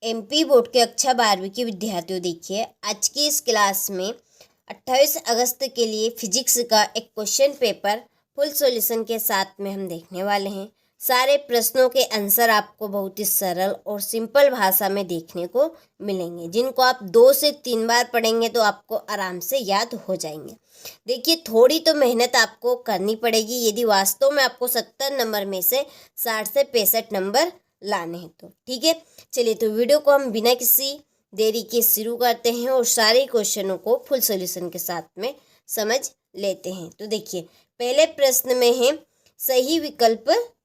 MP board के कक्षा 12वीं के विद्यार्थियों, देखिए आज की इस क्लास में 28 अगस्त के लिए फिजिक्स का एक क्वेश्चन पेपर फुल सॉल्यूशन के साथ में हम देखने वाले हैं। सारे प्रश्नों के आंसर आपको बहुत ही सरल और सिंपल भाषा में देखने को मिलेंगे, जिनको आप 2 से 3 बार पढ़ेंगे तो आपको आराम से याद हो जाएंगे। देखिए, थोड़ी तो मेहनत आपको करनी पड़ेगी यदि वास्तव में आपको 70 नंबर में से 60 से 65 नंबर लाने हैं तो। ठीक है, चलिए तो वीडियो को हम बिना किसी देरी के शुरू करते हैं और सारे क्वेश्चनों को फुल सॉल्यूशन के साथ में समझ लेते हैं। तो देखिए, पहले प्रश्न में है सही विकल्प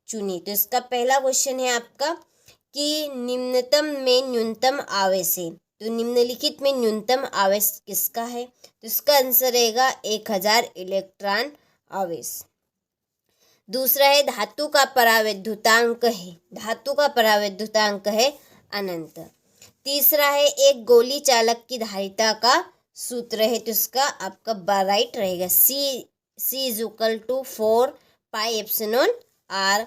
चुनिए। तो इसका पहला क्वेश्चन है आपका कि निम्नतम में न्यूनतम आवेश है। तो निम्नलिखित में न्यूनतम आवेश किसका है? तो इसका आंसर रहेगा 1000 इलेक्ट्रॉन आवेश। दूसरा है धातु का परावैद्युतांक है। धातु का परावैद्युतांक है अनंत। तीसरा है एक गोली चालक की धारिता का सूत्र है। तो इसका आपका राइट रहेगा C = 4 पाई एप्सिलॉन R।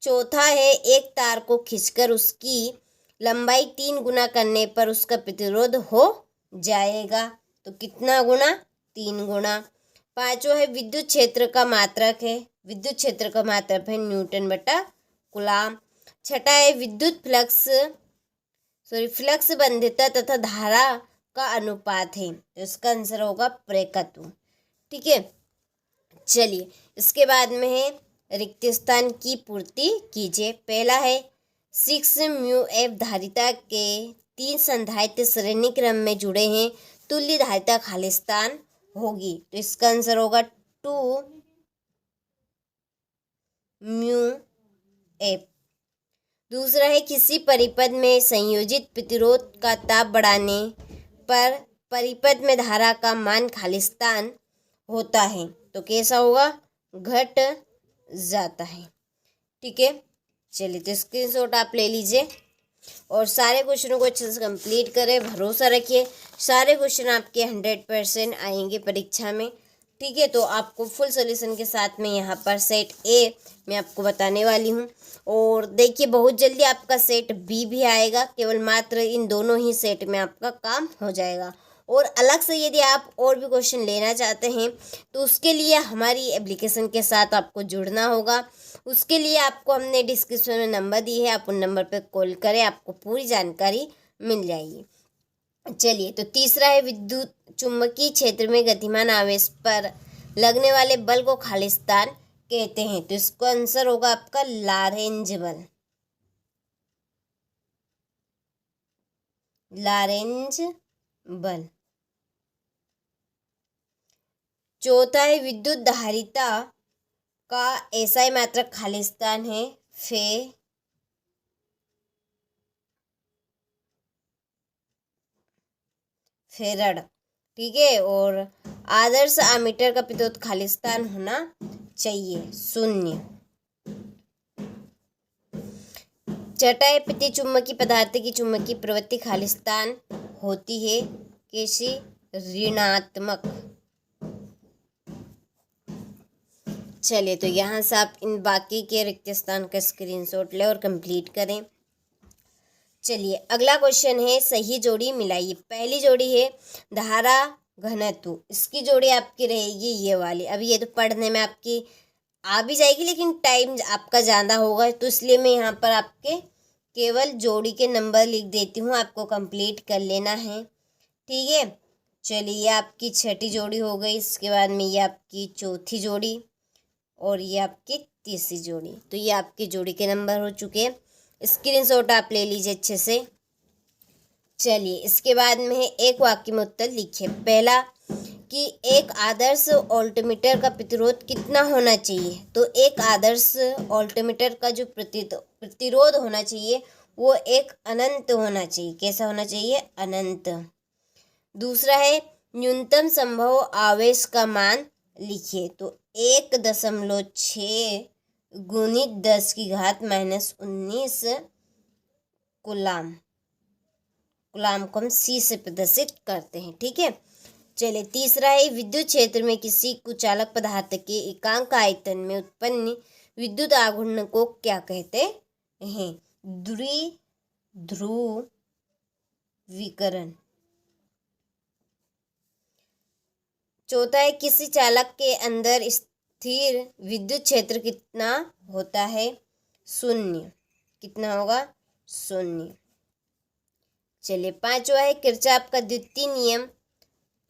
चौथा है एक तार को खींचकर उसकी लंबाई 3 गुना करने पर उसका प्रतिरोध हो जाएगा। तो कितना गुना? 3 गुना। पांचवा है विद्युत क्षेत्र का मात्रक है। विद्युत क्षेत्र का मात्रक है न्यूटन बटा कूलम। छठा है विद्युत फ्लक्स बंधिता तथा धारा का अनुपात है। तो इसका आंसर होगा प्रेरकत्व। ठीक है, चलिए इसके बाद में है रिक्त स्थान की पूर्ति कीजिए। पहला है 6 μF धारिता के 3 संधारित्र श्रेणी क्रम में जुड़े हैं, तुल्य धारिता खाली स्थान होगी। तो इसका आंसर होगा 2 μF। दूसरा है किसी परिपथ में संयोजित प्रतिरोध का ताप बढ़ाने पर परिपथ में धारा का मान खाली स्थान होता है। तो कैसा होगा? घट जाता है। ठीक है, चलिए तो स्क्रीनशॉट आप ले लीजिए और सारे क्वेश्चनों को अच्छे से कंप्लीट करें। भरोसा रखिए सारे क्वेश्चन आपके 100% आएंगे परीक्षा में। ठीक है, तो आपको फुल सॉल्यूशन के साथ में यहाँ पर सेट ए मैं आपको बताने वाली हूँ और देखिए बहुत जल्दी आपका सेट बी भी आएगा। केवल मात्र इन दोनों ही सेट में आपका काम हो जाएगा। और अलग से यदि आप और भी क्वेश्चन लेना चाहते हैं तो उसके लिए हमारी एप्लीकेशन के साथ आपको जुड़ना होगा। उसके लिए आपको हमने डिस्क्रिप्शन में नंबर दी है, आप उन नंबर पर कॉल करें, आपको पूरी जानकारी मिल जाएगी। चलिए तो तीसरा है विद्युत चुम्बकीय क्षेत्र में गतिमान आवेश पर लगने वाले बल को खाली स्थान कहते हैं। तो इसका आंसर होगा आपका लॉरेंज बल। लॉरेंज बल। चौथा है विद्युत धारिता का एसआई मात्रक खाली स्थान है फेरड। ठीक है, और आदर्श एमीटर का प्रतिरोध खाली स्थान होना चाहिए 0। छठा है प्रति चुंबकीय पदार्थ की चुंबकीय प्रवृत्ति खाली स्थान होती है कैसी? ऋणात्मक। चलिए तो यहाँ से आप इन बाकी के रिक्त स्थान का स्क्रीनशॉट लें और कंप्लीट करें। चलिए अगला क्वेश्चन है सही जोड़ी मिलाइए। पहली जोड़ी है धारा घनत्व, इसकी जोड़ी आपकी रहेगी ये वाली। अभी ये तो पढ़ने में आपकी आ भी जाएगी लेकिन टाइम आपका ज़्यादा होगा, तो इसलिए मैं यहाँ पर आपके केवल जोड़ी के नंबर लिख देती हूँ, आपको कंप्लीट कर लेना है। ठीक है, चलिए ये आपकी छठी जोड़ी हो गई। इसके बाद में ये आपकी चौथी जोड़ी और ये आपकी तीसरी जोड़ी। तो ये आपकी जोड़ी के नंबर हो चुके हैं। स्क्रीनशॉट आप ले लीजिए अच्छे से। चलिए इसके बाद में है एक वाक्य में उत्तर लिखिए। पहला कि एक आदर्श वोल्टमीटर का प्रतिरोध कितना होना चाहिए? तो एक आदर्श वोल्टमीटर का जो प्रतिरोध होना चाहिए वो एक अनंत होना चाहिए। कैसा होना चाहिए? अनंत। दूसरा है न्यूनतम संभव आवेश का मान लिखिए। तो 1.6 गुणित 10⁻⁻19 कूलम को हम C से प्रदर्शित करते हैं। ठीक है, चलिए तीसरा है विद्युत क्षेत्र में किसी कुचालक पदार्थ के एकांक आयतन में उत्पन्न विद्युत आघूर्ण को क्या कहते हैं? द्विध्रुव विकिरण। चौथा है किसी चालक के अंदर स्थिर विद्युत क्षेत्र कितना होता है? शून्य। कितना होगा? शून्य। चलिए पांचवा है किरचॉफ का द्वितीय नियम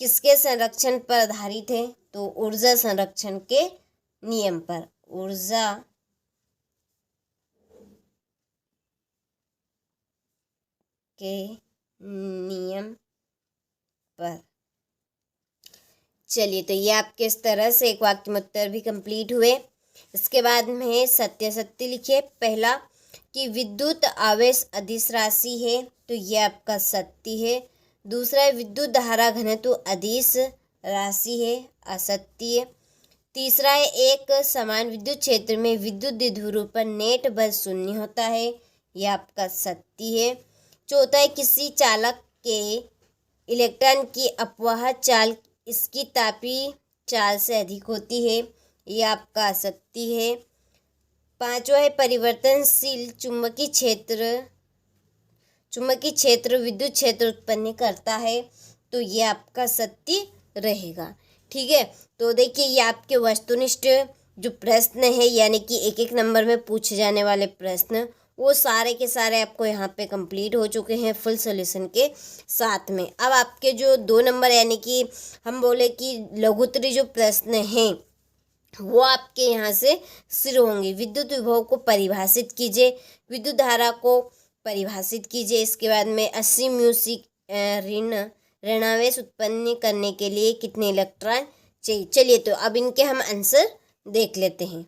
किसके संरक्षण पर आधारित है? तो ऊर्जा संरक्षण के नियम पर। ऊर्जा के नियम पर। चलिए तो ये आपके इस तरह से एक वाक्य में उत्तर भी कंप्लीट हुए। इसके बाद में सत्यासत्य लिखिए। पहला कि विद्युत आवेश अदिश राशि है, तो ये आपका सत्य है। दूसरा है विद्युत धारा घनत्व अदिश राशि है, असत्य। तीसरा है एक समान विद्युत क्षेत्र में विद्युत द्विध्रुव पर नेट बल शून्य होता है, यह आपका सत्य है। चौथा है किसी चालक के इलेक्ट्रॉन की अपवाह चाल इसकी तापीय चाल से अधिक होती है, यह आपका असत्य है। पांचवा है परिवर्तनशील चुंबकीय क्षेत्र विद्युत क्षेत्र उत्पन्न करता है, तो ये आपका सत्य रहेगा। ठीक है, तो देखिए ये आपके वस्तुनिष्ठ जो प्रश्न है यानी कि एक एक नंबर में पूछे जाने वाले प्रश्न वो सारे के सारे आपको यहाँ पे कंप्लीट हो चुके हैं फुल सॉल्यूशन के साथ में। अब आपके जो 2 नंबर यानी कि हम बोले कि लघुत्तरी जो प्रश्न हैं वो आपके यहाँ से शुरू होंगे। विद्युत विभव को परिभाषित कीजिए, विद्युत धारा को परिभाषित कीजिए। इसके बाद में 80 म्यूसिक ऋणावेश उत्पन्न करने के लिए कितने इलेक्ट्रॉन चाहिए। चलिए तो अब इनके हम आंसर देख लेते हैं।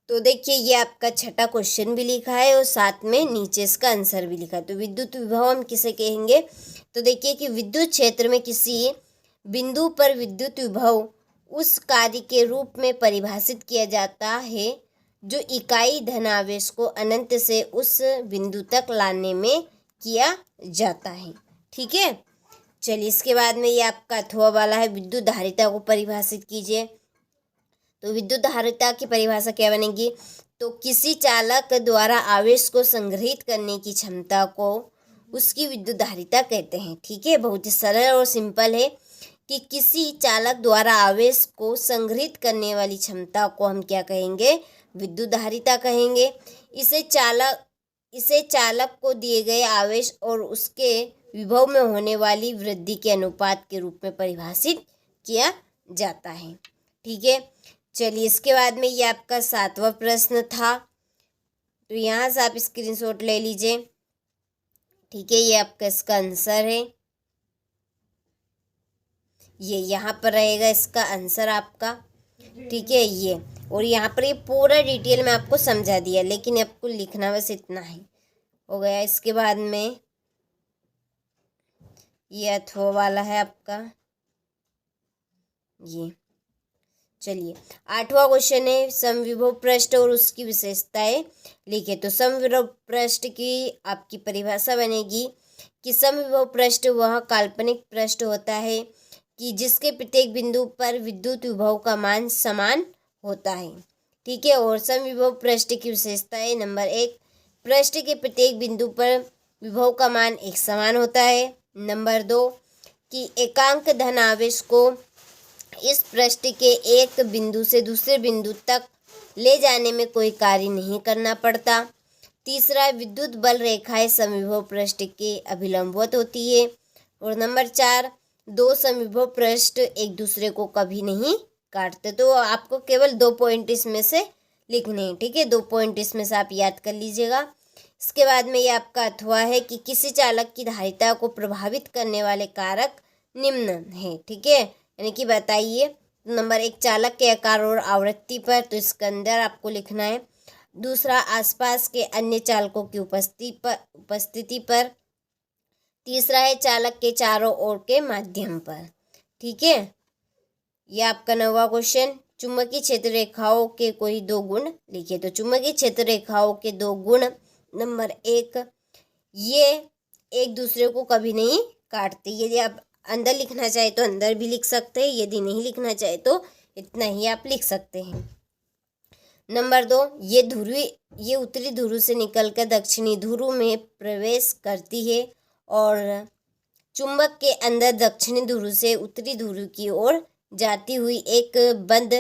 तो देखिए ये आपका छठा क्वेश्चन भी लिखा है और साथ में नीचे इसका आंसर भी लिखा है। तो विद्युत विभव हम किसे कहेंगे? तो देखिए कि विद्युत क्षेत्र में किसी बिंदु पर विद्युत विभव उस कार्य के रूप में परिभाषित किया जाता है जो इकाई धनावेश को अनंत से उस बिंदु तक लाने में किया जाता है। ठीक है, चलिए इसके बाद में ये आपका अथवा वाला है विद्युत धारिता को परिभाषित कीजिए। तो विद्युत धारिता की परिभाषा क्या बनेगी? तो किसी चालक द्वारा आवेश को संग्रहित करने की क्षमता को उसकी विद्युत धारिता कहते हैं। ठीक है, बहुत ही सरल और सिंपल है कि किसी चालक द्वारा आवेश को संग्रहित करने वाली क्षमता को हम क्या कहेंगे? विद्युत धारिता कहेंगे। इसे चालक को दिए गए आवेश और उसके विभव में होने वाली वृद्धि के अनुपात के रूप में परिभाषित किया जाता है। ठीक है, चलिए इसके बाद में ये आपका 7वां प्रश्न था, तो यहाँ से आप स्क्रीनशॉट ले लीजिए। ठीक है, ये आपका इसका आंसर है, ये यहाँ पर रहेगा इसका आंसर आपका। ठीक है, ये और यहाँ पर ये पूरा डिटेल में आपको समझा दिया, लेकिन आपको लिखना बस इतना ही हो गया। इसके बाद में ये अथवा वाला है आपका ये। चलिए 8वां क्वेश्चन है समविभव पृष्ठ और उसकी विशेषताएं लिखिए। तो समविभव पृष्ठ की आपकी परिभाषा बनेगी कि समविभव पृष्ठ वह काल्पनिक पृष्ठ होता है कि जिसके प्रत्येक बिंदु पर विद्युत विभव का मान समान होता है। ठीक है, और समविभव पृष्ठ की विशेषताएं नंबर 1 पृष्ठ के प्रत्येक बिंदु पर विभव का मान एक समान होता है। नंबर 2 कि एकांक धन आवेश को इस पृष्ठ के एक बिंदु से दूसरे बिंदु तक ले जाने में कोई कार्य नहीं करना पड़ता। तीसरा विद्युत बल रेखाएं समविभव पृष्ठ के अभिलंबवत होती है। और नंबर 4 दो समविभव पृष्ठ एक दूसरे को कभी नहीं काटते। तो आपको केवल 2 पॉइंट इसमें से लिखने हैं। ठीक है, 2 पॉइंट इसमें से आप याद कर लीजिएगा। इसके बाद में ये आपका अथवा है कि किसी चालक की धारिता को प्रभावित करने वाले कारक निम्न है। ठीक है, यानी कि बताइए। नंबर 1 चालक के आकार और आवृत्ति पर, तो इसके अंदर आपको लिखना है। दूसरा आसपास के अन्य चालकों की उपस्थिति पर। तीसरा है चालक के चारों ओर के माध्यम पर। ठीक है, यह आपका 9वां क्वेश्चन चुंबकीय क्षेत्र रेखाओं के कोई 2 गुण लिखिए। तो चुंबकीय क्षेत्र रेखाओं के 2 गुण नंबर 1 ये एक दूसरे को कभी नहीं काटते। यदि आप अंदर लिखना चाहे तो अंदर भी लिख सकते हैं, यदि नहीं लिखना चाहे तो इतना ही आप लिख सकते हैं। नंबर 2 ये उत्तरी ध्रुव से निकलकर दक्षिणी ध्रुव में प्रवेश करती है और चुंबक के अंदर दक्षिणी ध्रुव से उत्तरी ध्रुव की ओर जाती हुई एक बंद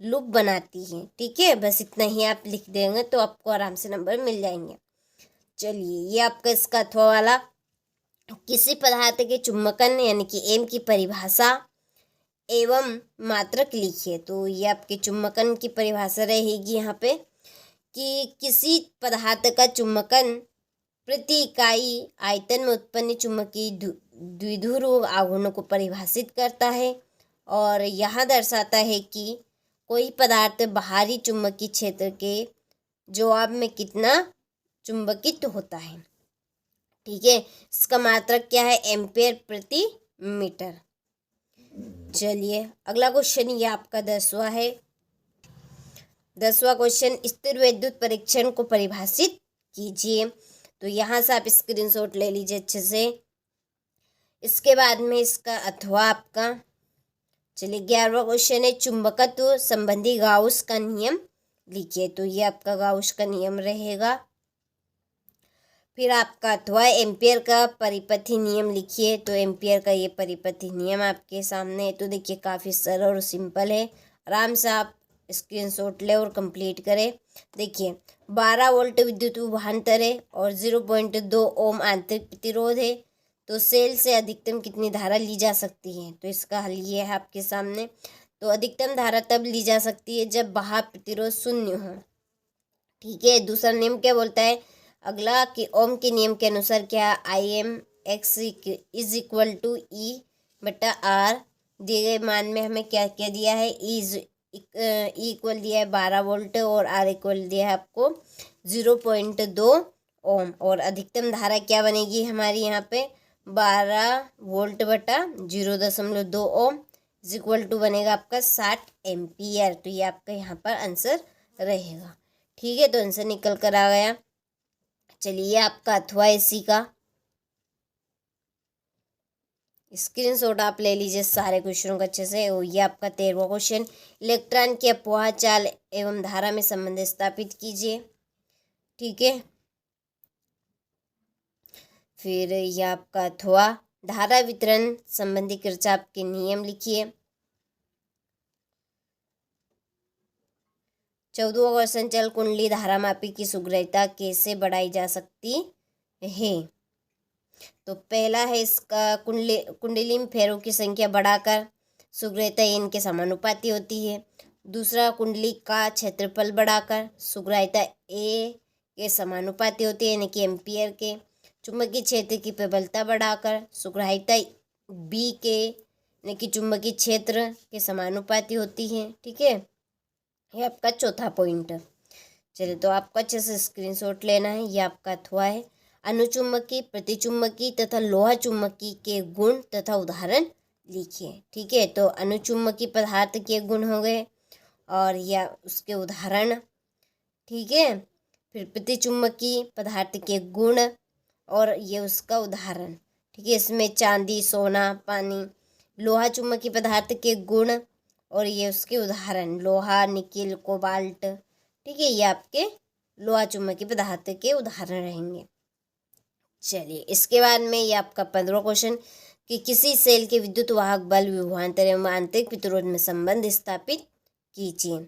लूप बनाती है। ठीक है, बस इतना ही आप लिख देंगे तो आपको आराम से नंबर मिल जाएंगे। चलिए, ये आपका इसका अथवा वाला। किसी पदार्थ के चुंबकन यानी कि एम की परिभाषा एवं मात्रक लिखिए। तो ये आपके चुंबकन की परिभाषा रहेगी यहाँ पे कि किसी पदार्थ का चुंबकन प्रति इकाई आयतन में उत्पन्न चुंबकीय द्विध्रुव आघूर्णों को परिभाषित करता है और यह दर्शाता है कि कोई पदार्थ बाहरी चुंबकीय क्षेत्र के जवाब में कितना चुंबकित होता है। ठीक है, इसका मात्रक क्या है? एम्पेयर प्रति मीटर। चलिए, अगला क्वेश्चन ये आपका 10वां है। 10वां क्वेश्चन, स्थिर विद्युत परीक्षण को परिभाषित कीजिए। तो यहाँ से आप स्क्रीनशॉट ले लीजिए अच्छे से। इसके बाद में इसका अथवा आपका। चलिए, 11वां क्वेश्चन है, चुंबकत्व संबंधी गाउस का नियम लिखिए। तो ये आपका गाउस का नियम रहेगा। फिर आपका अथवा एम्पियर का परिपथी नियम लिखिए। तो एम्पियर का ये परिपथी नियम आपके सामने है। तो देखिए, काफ़ी सरल और सिंपल है, आराम से आप स्क्रीनशॉट ले और कंप्लीट करें। देखिए, 12 वोल्ट विद्युत विभवांतर है और 0.2 ओम आंतरिक प्रतिरोध है। तो सेल से अधिकतम कितनी धारा ली जा सकती है? तो इसका हल ये है आपके सामने। तो अधिकतम धारा तब ली जा सकती है जब बाह्य प्रतिरोध शून्य हो। ठीक है, दूसरा नियम क्या बोलता है अगला कि ओम के नियम के अनुसार क्या I M X is equal to E बटा आर। दिए गए मान में हमें क्या क्या दिया है? ई इक्वल दिया है 12 वोल्ट और आर इक्वल दिया है आपको 0.2 ओम। और अधिकतम धारा क्या बनेगी हमारी यहाँ पे? 12 वोल्ट बटा 0.2 ओम इज इक्वल टू बनेगा आपका 60 एम्पियर। तो ये आपका यहाँ पर आंसर रहेगा। ठीक है, तो आंसर निकल कर आ गया। चलिए, आपका अथवा इसी का स्क्रीनशॉट आप ले लीजिए सारे क्वेश्चनों का अच्छे से। ये आपका 13वां क्वेश्चन, इलेक्ट्रॉन की अपवाह चाल एवं धारा में संबंध स्थापित कीजिए। ठीक है, फिर यह आपका अथवा धारा वितरण संबंधी किरचॉफ के नियम लिखिए। 14वां क्वेश्चन, चल कुंडली धारामापी की शीघ्रता कैसे बढ़ाई जा सकती है? तो पहला है इसका कुंडली में फेरों की संख्या बढ़ाकर शीघ्रता n के समानुपाती होती है। दूसरा, कुंडली का क्षेत्रफल बढ़ाकर शीघ्रता a के समानुपाती होती है यानी कि एम्पियर के। चुंबकीय क्षेत्र की प्रबलता बढ़ाकर शीघ्रता b के यानी कि चुंबकीय क्षेत्र के समानुपाती होती है। ठीक है, ये आपका चौथा पॉइंट। चलिए, तो आपको अच्छे से स्क्रीनशॉट लेना है। ये आपका अथवा है। अनुचुंबकी, प्रतिचुंबकी तथा लोहा चुंबकी के गुण तथा उदाहरण लिखिए। ठीक है, तो अनुचुंबकी पदार्थ के गुण हो गए और या उसके उदाहरण। ठीक है, फिर प्रतिचुंबकी पदार्थ के गुण और ये उसका उदाहरण। ठीक है, इसमें चांदी, सोना, पानी। लोहा चुंबकी पदार्थ के गुण और ये उसके उदाहरण, लोहा, निकिल, कोबाल्ट। ठीक है, ये आपके लोहा चुंबकी पदार्थ के उदाहरण रहेंगे। चलिए, इसके बाद में ये आपका 15वां क्वेश्चन कि किसी सेल के विद्युत वाहक बल विभवांतर एवं आंतरिक प्रतिरोध में संबंध स्थापित कीजिए।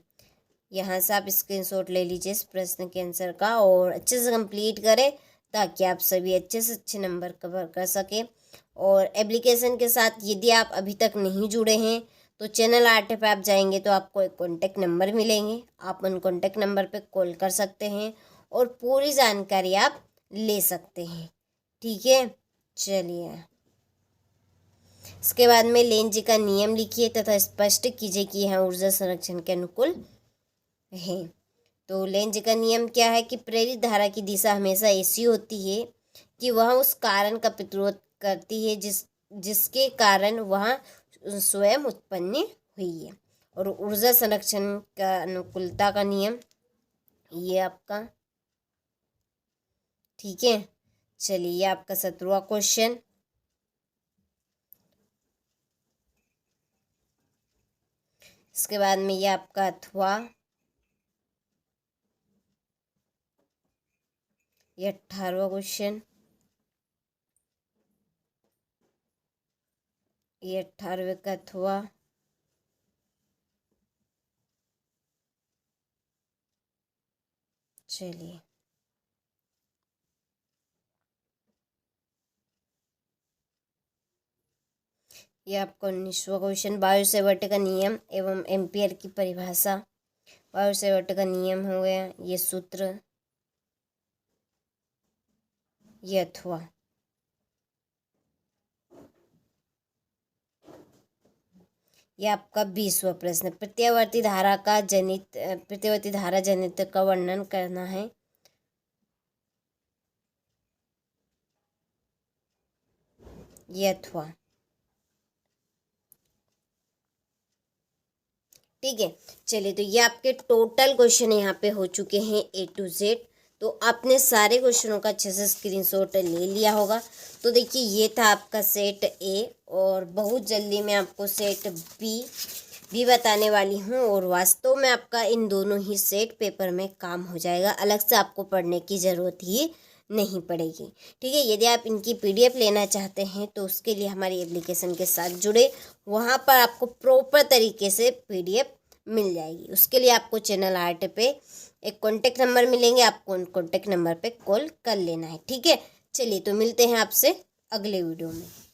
यहाँ से आप स्क्रीनशॉट ले लीजिए इस प्रश्न के आंसर का और अच्छे से कंप्लीट करें ताकि आप सभी अच्छे से अच्छे नंबर कवर कर सकें। और एप्लीकेशन के साथ यदि आप अभी तक नहीं जुड़े हैं तो चैनल आर्ट पे आप जाएंगे तो आपको एक कॉन्टेक्ट नंबर मिलेंगे। आप उन कॉन्टेक्ट नंबर पे कॉल कर सकते हैं और पूरी जानकारी आप ले सकते हैं। ठीक है, चलिए, इसके बाद में लेंज का नियम लिखिए तथा स्पष्ट कीजिए कि यह ऊर्जा संरक्षण के अनुकूल है। तो लेंज का नियम क्या है कि प्रेरित धारा की दिशा हमेशा ऐसी होती है कि वह उस कारण का प्रतिरोध करती है जिसके कारण वह स्वयं उत्पन्न हुई है। और ऊर्जा संरक्षण का अनुकूलता का नियम ये आपका। ठीक है, चलिए, आपका 17वां क्वेश्चन। इसके बाद में ये आपका अथवा ये 18वां क्वेश्चन। ये 18वें का अथवा। चलिए, ये आपका 19वां क्वेश्चन, वायु सेवट का नियम एवं एम्पियर की परिभाषा। वायु सेवट का नियम हो गया, ये सूत्र, ये अथवा। ये आपका 20वां प्रश्न, प्रत्यावर्ती धारा जनित का वर्णन करना है। ये अथवा। ठीक है, चलिए, तो ये आपके टोटल क्वेश्चन यहाँ पे हो चुके हैं A to Z। तो आपने सारे क्वेश्चनों का अच्छे से स्क्रीनशॉट ले लिया होगा। तो देखिए, ये था आपका सेट A, और बहुत जल्दी मैं आपको सेट B भी बताने वाली हूँ, और वास्तव में आपका इन दोनों ही सेट पेपर में काम हो जाएगा, अलग से आपको पढ़ने की ज़रूरत ही नहीं पड़ेगी। ठीक है, यदि आप इनकी PDF लेना चाहते हैं तो उसके लिए हमारी एप्लीकेशन के साथ जुड़े, वहाँ पर आपको प्रॉपर तरीके से PDF मिल जाएगी। उसके लिए आपको चैनल आर्ट पे एक कॉन्टेक्ट नंबर मिलेंगे, आपको उन कॉन्टेक्ट नंबर पे कॉल कर लेना है। ठीक है, चलिए, तो मिलते हैं आपसे अगले वीडियो में।